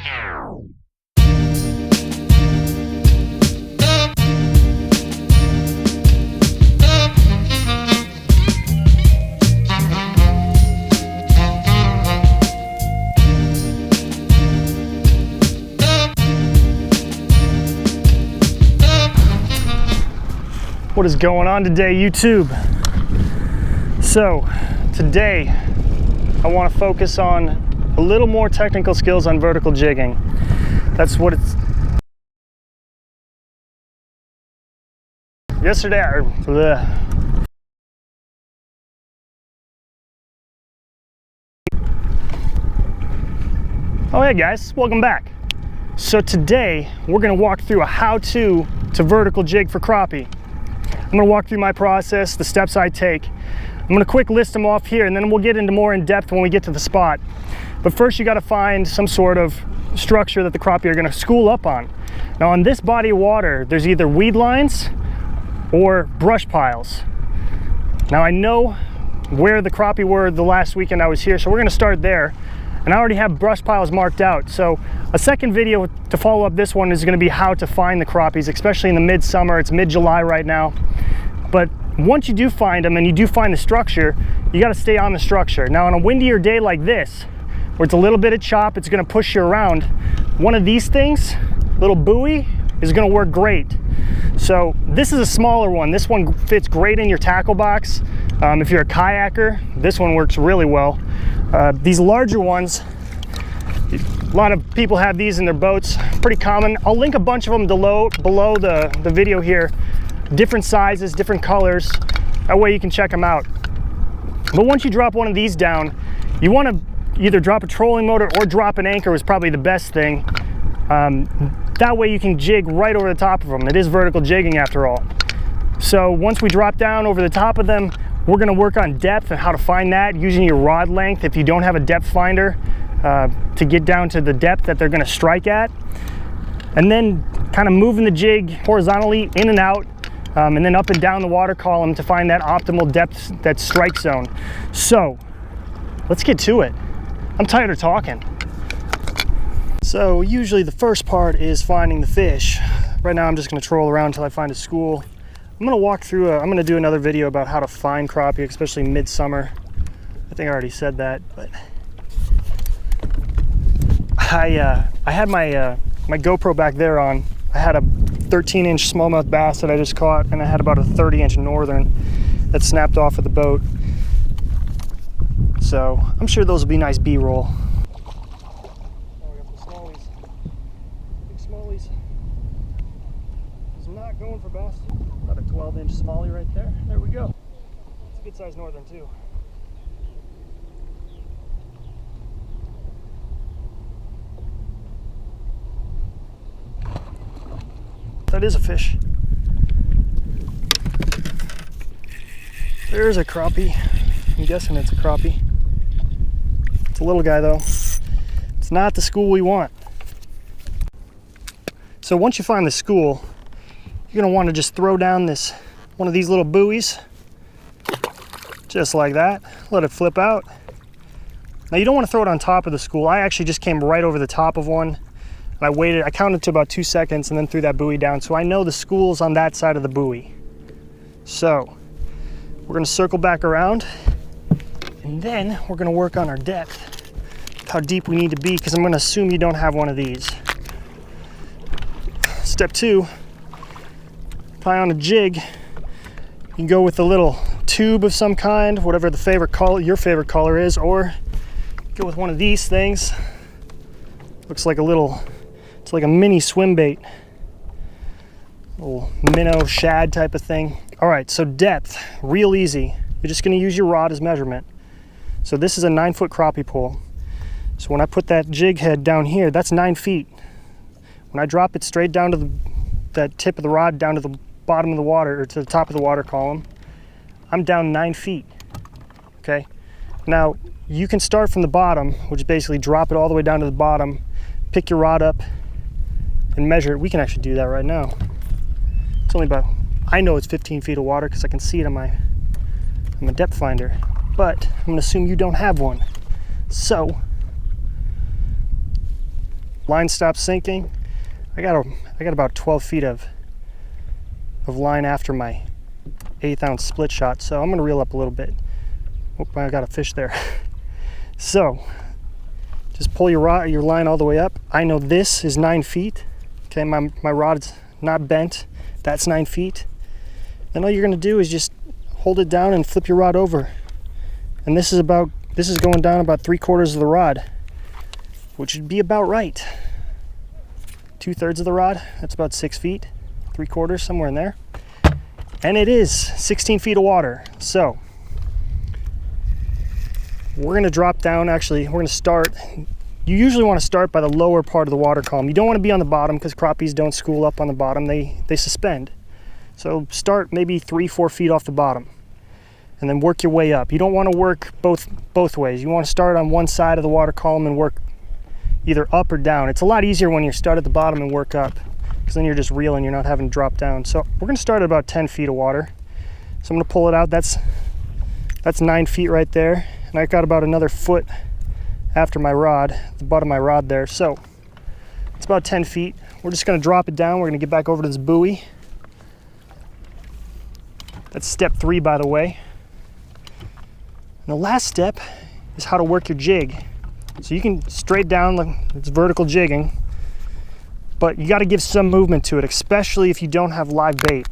What is going on today, YouTube? So today I want to focus on a little more technical skills on vertical jigging. That's what it's. Yesterday, Oh hey guys, welcome back. So today we're going to walk through a how-to to vertical jig for crappie. I'm going to walk through my process, the steps I take. I'm going to quick list them off here, and then we'll get into more in depth when we get to the spot. But first you got to find some sort of structure that the crappie are going to school up on. Now on this body of water, there's either weed lines or brush piles. Now I know where the crappie were the last weekend I was here, so we're going to start there. And I already have brush piles marked out. So a second video to follow up this one is going to be how to find the crappies, especially in the midsummer. It's mid-July right now. But once you do find them and you do find the structure, you got to stay on the structure. Now on a windier day like this, where it's a little bit of chop, it's going to push you around, one of these things, little buoy, is going to work great. So this is a smaller one. This one fits great in your tackle box. If you're a kayaker, this one works really well. These larger ones, a lot of people have these in their boats, pretty common. I'll link a bunch of them below the video here. Different sizes, different colors. That way you can check them out. But once you drop one of these down, you want to either drop a trolling motor or drop an anchor is probably the best thing. That way you can jig right over the top of them. It is vertical jigging after all. So once we drop down over the top of them, we're going to work on depth and how to find that using your rod length if you don't have a depth finder to get down to the depth that they're going to strike at. And then kind of moving the jig horizontally in and out and then up and down the water column to find that optimal depth, that strike zone. So let's get to it. I'm tired of talking. So usually the first part is finding the fish. Right now I'm just going to troll around until I find a school. I'm going to walk through, I'm going to do another video about how to find crappie, especially midsummer. I think I already said that, but I had my GoPro back there on. I had a 13-inch smallmouth bass that I just caught, and I had about a 30-inch northern that snapped off of the boat. So I'm sure those will be nice B-roll. Oh, we got some smallies. Big smallies. He's not going for bass. About a 12-inch smallie right there. There we go. It's a good sized northern too. That is a fish. There's a crappie. I'm guessing it's a crappie. It's a little guy though. It's not the school we want. So once you find the school, you're going to want to just throw down one of these little buoys, just like that. Let it flip out. Now you don't want to throw it on top of the school. I actually just came right over the top of one, and I waited. I counted to about 2 seconds and then threw that buoy down. So I know the school's on that side of the buoy. So we're going to circle back around, and then we're going to work on our depth, how deep we need to be, because I'm going to assume you don't have one of these. Step 2. On a jig, you can go with a little tube of some kind, whatever the favorite color, your favorite color is, or go with one of these things. Looks like it's like a mini swim bait, little minnow shad type of thing. All right, so depth, real easy. You're just going to use your rod as measurement. So this is a 9-foot crappie pole. So when I put that jig head down here, that's 9 feet. When I drop it straight down to that tip of the rod down to the bottom of the water, or to the top of the water column, I'm down 9 feet. Okay, now you can start from the bottom, which is basically drop it all the way down to the bottom, pick your rod up and measure it. We can actually do that right now. It's only about, I know it's 15 feet of water because I can see it on my depth finder, but I'm going to assume you don't have one. So Line stops sinking. I got about 12 feet of line after my 1/8 ounce split shot, so I'm gonna reel up a little bit. Oh, I got a fish there. So just pull your line all the way up. I know this is 9 feet. Okay, my rod's not bent. That's 9 feet. Then all you're gonna do is just hold it down and flip your rod over. And this is going down about 3/4 of the rod, which would be about right. 2/3 of the rod, that's about 6 feet. 3/4, somewhere in there. And it is 16 feet of water. So we're gonna drop down. Actually, we're gonna start. You usually wanna start by the lower part of the water column. You don't wanna be on the bottom because crappies don't school up on the bottom, they suspend. So start maybe 3-4 feet off the bottom and then work your way up. You don't wanna work both ways. You wanna start on one side of the water column and work either up or down. It's a lot easier when you start at the bottom and work up, because then you're just reeling, you're not having to drop down. So we're gonna start at about 10 feet of water. So I'm gonna pull it out. That's 9 feet right there. And I got about another foot after my rod, the butt of my rod there. So it's about 10 feet. We're just gonna drop it down. We're gonna get back over to this buoy. That's step 3, by the way. And the last step is how to work your jig. So you can straight down, it's vertical jigging, but you got to give some movement to it, especially if you don't have live bait.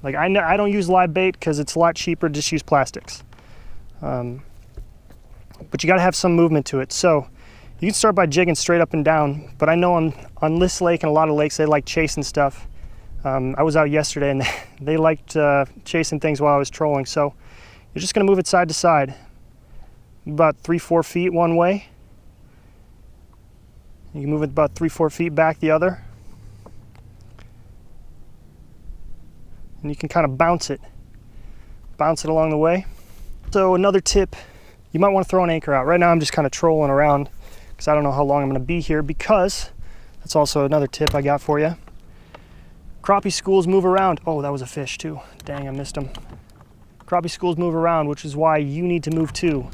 Like I don't use live bait because it's a lot cheaper to just use plastics. But you got to have some movement to it. So you can start by jigging straight up and down, but I know on this lake and a lot of lakes, they like chasing stuff. I was out yesterday and they liked chasing things while I was trolling. So you're just going to move it side to side, about 3-4 feet one way. You can move it about 3-4 feet back the other. And you can kind of bounce it along the way. So another tip, you might want to throw an anchor out. Right now I'm just kind of trolling around because I don't know how long I'm going to be here, because that's also another tip I got for you. Crappie schools move around. Oh, that was a fish too. Dang, I missed him. Crappie schools move around, which is why you need to move too.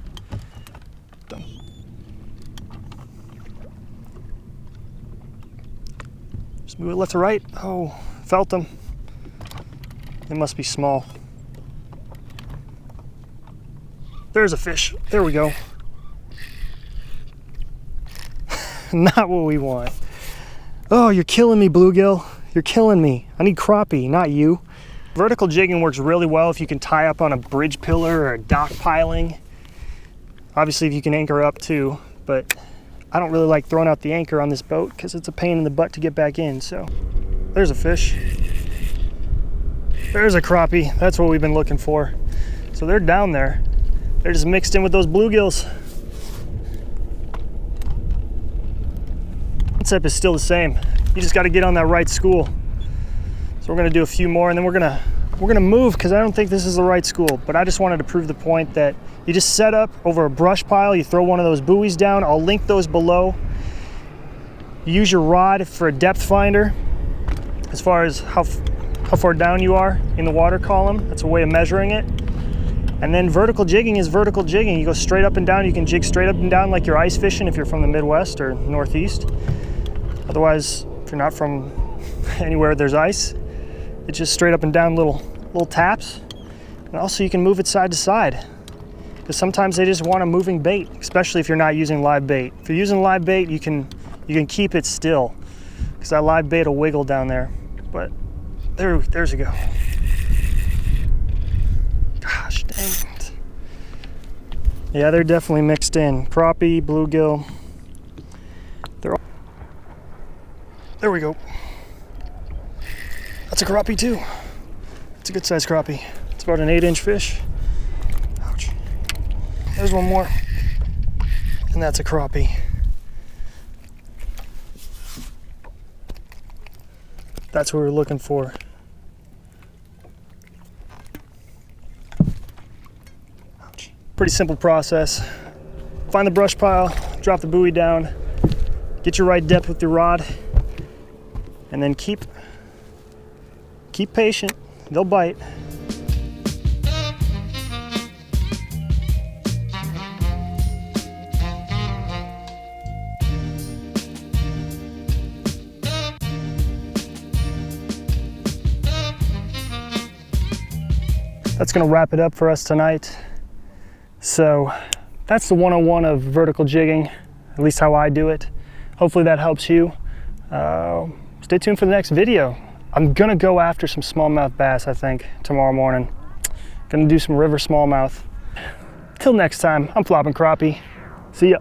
Just move it left to right. Oh, felt them. They must be small. There's a fish. There we go. Not what we want. Oh, you're killing me, bluegill. You're killing me. I need crappie, not you. Vertical jigging works really well if you can tie up on a bridge pillar or a dock piling. Obviously, if you can anchor up too, but I don't really like throwing out the anchor on this boat because it's a pain in the butt to get back in. So there's a fish. There's a crappie. That's what we've been looking for. So they're down there. They're just mixed in with those bluegills. The concept is still the same. You just got to get on that right school. So we're going to do a few more, and then we're going to move because I don't think this is the right school. But I just wanted to prove the point that you just set up over a brush pile. You throw one of those buoys down. I'll link those below. You use your rod for a depth finder as far as how far down you are in the water column. That's a way of measuring it. And then vertical jigging is vertical jigging. You go straight up and down. You can jig straight up and down like you're ice fishing if you're from the Midwest or Northeast. Otherwise, if you're not from anywhere there's ice, it's just straight up and down little taps. And also you can move it side to side, because sometimes they just want a moving bait, especially if you're not using live bait. If you're using live bait, you can keep it still, because that live bait will wiggle down there. But there's a go. Gosh dang it. Yeah, they're definitely mixed in. Crappie, bluegill. There we go. That's a crappie too. It's a good sized crappie. It's about an 8-inch fish. Ouch. There's one more. And that's a crappie. That's what we're looking for. Ouch. Pretty simple process. Find the brush pile, drop the buoy down, get your right depth with your rod, and then keep patient. They'll bite. that's gonna wrap it up for us tonight. So that's the 101 of vertical jigging, at least how I do it. Hopefully that helps you. Stay tuned for the next video. I'm gonna go after some smallmouth bass, I think, tomorrow morning. Gonna do some river smallmouth. Till next time, I'm flopping crappie. See ya.